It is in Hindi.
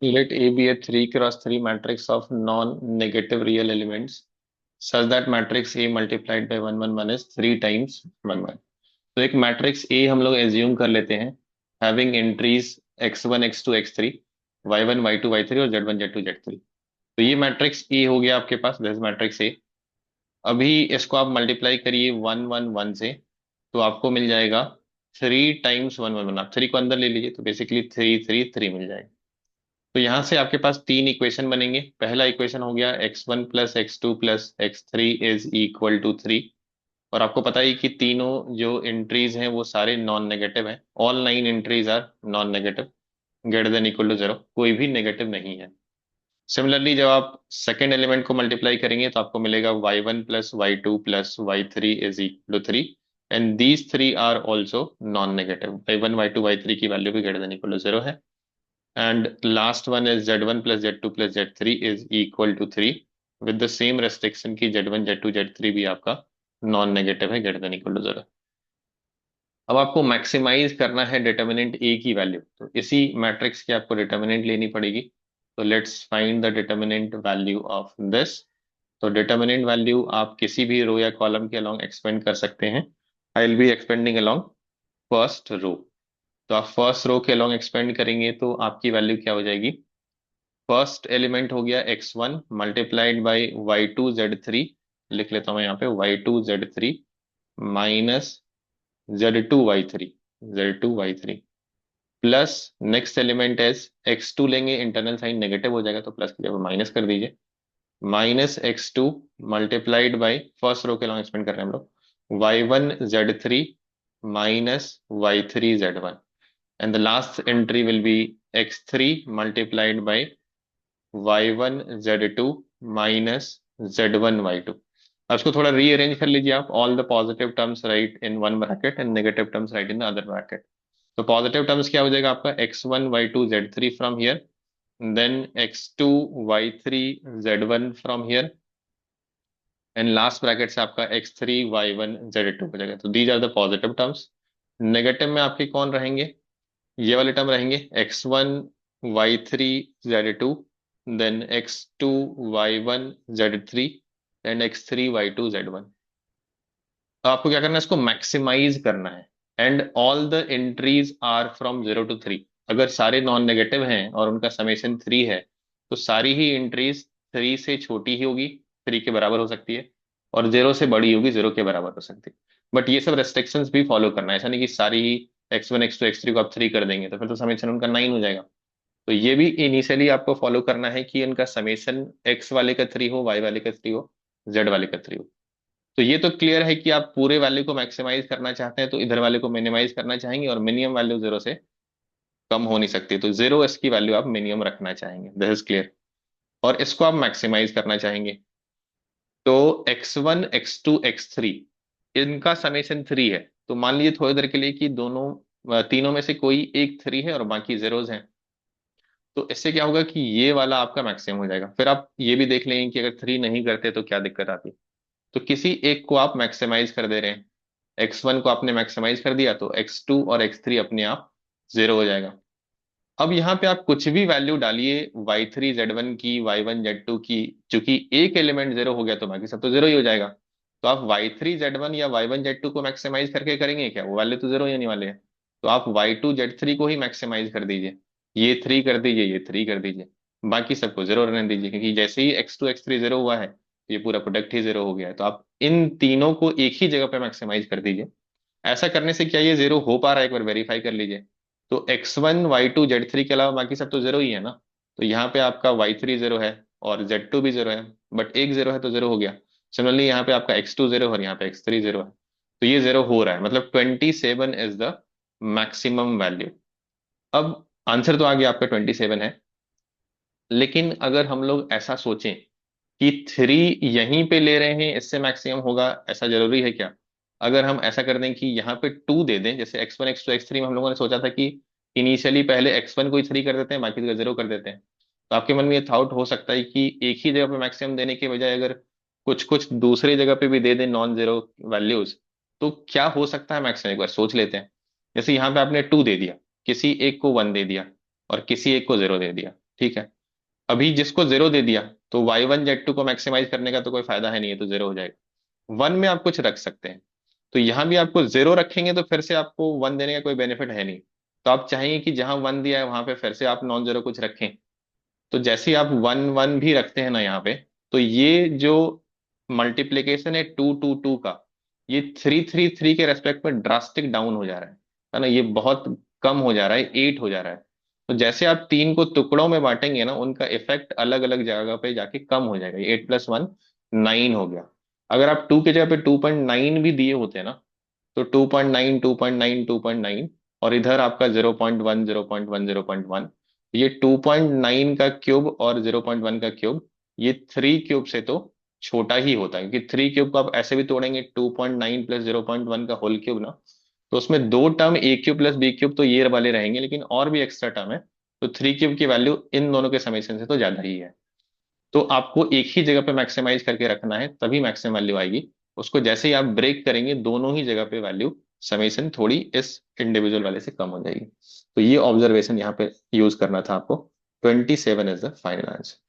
Let A be a 3 cross 3 matrix of non-negative real elements such that matrix A multiplied by 1 1 1 is 3 times 1 1. तो एक मैट्रिक्स ए हम लोग एज्यूम कर लेते हैं having entries x1 x2 x3 y1 y2 y3 और z1 z2 z3। तो ये मैट्रिक्स ए हो गया आपके पास, दिस मैट्रिक्स ए। अभी इसको आप मल्टीप्लाई करिए 1 1 1 से, तो आपको मिल जाएगा 3 टाइम्स 1 1 1। आप 3 को अंदर ले लीजिए तो बेसिकली 3 3 3 मिल जाएगा। तो यहां से आपके पास तीन इक्वेशन बनेंगे। पहला इक्वेशन हो गया x1 plus x2 plus x3 is equal to 3। और आपको पता ही कि तीनों जो एंट्रीज हैं वो सारे नॉन नेगेटिव हैं। All 9 entries are non negative, greater than equal to 0, कोई भी नेगेटिव नहीं है। सिमिलरली जब आप सेकेंड एलिमेंट को मल्टीप्लाई करेंगे तो आपको मिलेगा y1 plus y2 plus y3 is equal to 3। And these three are also non negative, y1 y2 y3 की वैल्यू भी ग्रेटर देन इक्वल टू 0 है। And last one is Z1 plus Z2 plus Z3 is equal to 3 with the same restriction की Z1 Z2 Z3 भी आपका नॉन नेगेटिव है, ग्रेटर देन इक्वल टू 0। अब आपको मैक्सिमाइज करना है डिटर्मिनेंट ए की वैल्यू, तो इसी मैट्रिक्स की आपको डिटर्मिनेंट लेनी पड़ेगी। तो let's find the determinant value of this. तो डिटर्मिनेंट वैल्यू आप किसी भी रो या कॉलम के अलोंग एक्सपेंड कर सकते हैं। I will be expanding along first row. तो आप फर्स्ट रो के अलोंग एक्सपेंड करेंगे तो आपकी वैल्यू क्या हो जाएगी। फर्स्ट एलिमेंट हो गया x1 multiplied by y2 z3। लिख लेता हूं यहाँ पे y2 z3 minus z2 y3 plus next element as x2 लेंगे, इंटरनल साइन नेगेटिव हो जाएगा तो प्लस की जगह माइनस कर दीजिए। Minus x2 multiplied by first row के लॉन्ग एक्सपेंड कर रहे हैं हम लोग y1 z3 minus y3 z1। And the last entry will be x3 multiplied by y1 z2 minus z1 y2। अब इसको थोड़ा रीअरेंज कर लीजिए आप। All the positive terms write in one bracket and negative terms write in the other bracket. तो पॉजिटिव टर्म्स क्या हो जाएगा आपका x1 y2 z3 from here, then x2 y3 z1 from here, and last bracket से आपका x3 y1 z2 हो जाएगा। तो these are the positive terms. Negative में आपके कौन रहेंगे, ये वाले टर्म रहेंगे x1 y3 z2, then x2 y1 z3 and x3 y2 z1। तो आपको क्या करना है, इसको मैक्सिमाइज करना है। And all the entries are from 0 to 3। अगर सारे नॉन नेगेटिव हैं और उनका समेशन 3 है तो सारी ही एंट्रीज 3 से छोटी ही होगी, 3 के बराबर हो सकती है, और 0 से बड़ी होगी, 0 के बराबर हो सकती है। बट ये सब रेस्ट्रिक्शंस भी फॉलो करना है, ऐसा नहीं कि सारी ही x1 x2 x3 को आप 3 कर देंगे तो फिर तो समेशन उनका 9 हो जाएगा। तो ये भी इनिशियली आपको फॉलो करना है कि इनका समेशन x वाले का 3 हो, y वाले का 3 हो, z वाले का 3 हो। तो ये तो क्लियर है कि आप पूरे वैल्यू को मैक्सिमाइज करना चाहते हैं तो इधर वाले को मिनिमाइज करना चाहेंगे, और मिनिमम वैल्यू 0 से कम हो नहीं सकती, तो 0 इसकी वैल्यू आप मिनिमम रखना चाहेंगे, दिस इज क्लियर। और इसको आप मैक्सिमाइज करना चाहेंगे तो x1 x2 x3 इनका समेशन 3 है। तो मान लीजिए थोड़ी देर के लिए कि दोनों तीनों में से कोई एक 3 है और बाकी जेरोज हैं। तो इससे क्या होगा कि ये वाला आपका मैक्सिमम हो जाएगा। फिर आप ये भी देख लेंगे कि अगर 3 नहीं करते तो क्या दिक्कत आती। तो किसी एक को आप मैक्सिमाइज कर दे रहे हैं, x1 को आपने मैक्सिमाइज कर दिया तो x2 और x3 अपने आप 0 हो जाएगा। अब यहाँ पे आप कुछ भी वैल्यू डालिए y3 z1 की, y1 z2 की, चूंकि एक एलिमेंट 0 हो गया तो बाकी सब तो 0 ही हो जाएगा। तो आप y3 z1 या y1 z2 को मैक्सिमाइज करके करेंगे क्या, वो वाले तो 0 ही होने वाले हैं। तो आप y2 z3 को ही मैक्सिमाइज कर दीजिए, ये 3 कर दीजिए, ये 3 कर दीजिए, बाकी सबको 0 रहने दीजिए, क्योंकि जैसे ही x2 x3 0 हुआ है तो ये पूरा प्रोडक्ट ही 0 हो गया है। तो आप इन तीनों को एक ही जगह पे मैक्सिमाइज कर दीजिए। ऐसा करने से क्या ये 0 हो पा रहा है, एक बार वेरीफाई कर लीजिए। तो x1 y2 z3 के अलावा बाकी सब तो 0 ही है ना। तो यहाँ पे आपका y3 0 है और z2 भी 0 है, बट एक 0 है तो 0 हो गया। सिमिलरली यहाँ पे आपका x2 0 और यहाँ पे x3 0 है, तो ये 0 हो रहा है, मतलब 27 इज द मैक्सिमम वैल्यू। अब आंसर तो आ गया आपका 27 है। लेकिन अगर हम लोग ऐसा सोचें कि 3 यहीं पे ले रहे हैं इससे मैक्सिमम होगा, ऐसा जरूरी है क्या। अगर हम ऐसा कर दें कि यहाँ पे 2 दे दें, जैसे x1 x2 x3 में हम लोगों ने सोचा था कि इनिशियली पहले x1 को ही 3 कर देते हैं, बाकी को 0 कर देते हैं। तो आपके मन में ये थाउट हो सकता है कि एक ही जगह पे मैक्सिमम देने के बजाय अगर कुछ कुछ दूसरी जगह पे भी दे दें नॉन जीरो वैल्यूज, तो क्या हो सकता है मैक्सिमम, एक बार सोच लेते हैं। जैसे यहाँ पे आपने 2 दे दिया, किसी एक को 1 दे दिया और किसी एक को 0 दे दिया। ठीक है। अभी जिसको जीरो दे दिया, तो y1 z2 को मैक्सिमाइज करने का तो कोई फायदा है नहीं, है तो जीरो हो जाएगा। वन में आप कुछ रख सकते हैं, तो यहां भी आपको जीरो रखेंगे तो फिर से आपको वन देने का कोई बेनिफिट है नहीं। तो आप चाहेंगे कि जहां वन दिया है वहां पे फिर से आप नॉन जीरो कुछ रखें। तो जैसे ही आप वन वन भी रखते हैं ना यहाँ पे, तो ये जो मल्टीप्लीकेशन है टू टू टू का, ये थ्री थ्री थ्री के रेस्पेक्ट में ड्रास्टिक डाउन हो जा रहा है ना, ये बहुत कम हो जा रहा है, एट हो जा रहा है। तो जैसे आप तीन को टुकड़ों में बांटेंगे ना, उनका इफेक्ट अलग अलग जगह पे जाके कम हो जाएगा। 8 + 1 9 हो गया। अगर आप टू की जगह पे 2.9 भी दिए होते ना, तो 2.9 2.9 2.9, और इधर आपका 0.1 0.1 0.1, ये 2.9 का क्यूब और 0.1 का क्यूब, ये थ्री क्यूब से तो छोटा ही होता है, क्योंकि थ्री क्यूब को आप ऐसे भी तोड़ेंगे 2.9 + 0.1 का होल क्यूब ना, तो उसमें दो टर्म ए क्यूब प्लस बी क्यूब तो ये वाले रहेंगे, लेकिन और भी एक्स्ट्रा टर्म है। तो थ्री क्यूब की वैल्यू इन दोनों के समेशन से तो ज्यादा ही है। तो आपको एक ही जगह पे मैक्सिमाइज करके रखना है, तभी मैक्सिमम वैल्यू आएगी। उसको जैसे ही आप ब्रेक करेंगे, दोनों ही जगह पे वैल्यू समेशन थोड़ी इस इंडिविजुअल वाले से कम हो जाएगी। तो ये ऑब्जर्वेशन यहाँ पे यूज करना था आपको। 27 इज द फाइनल आंसर।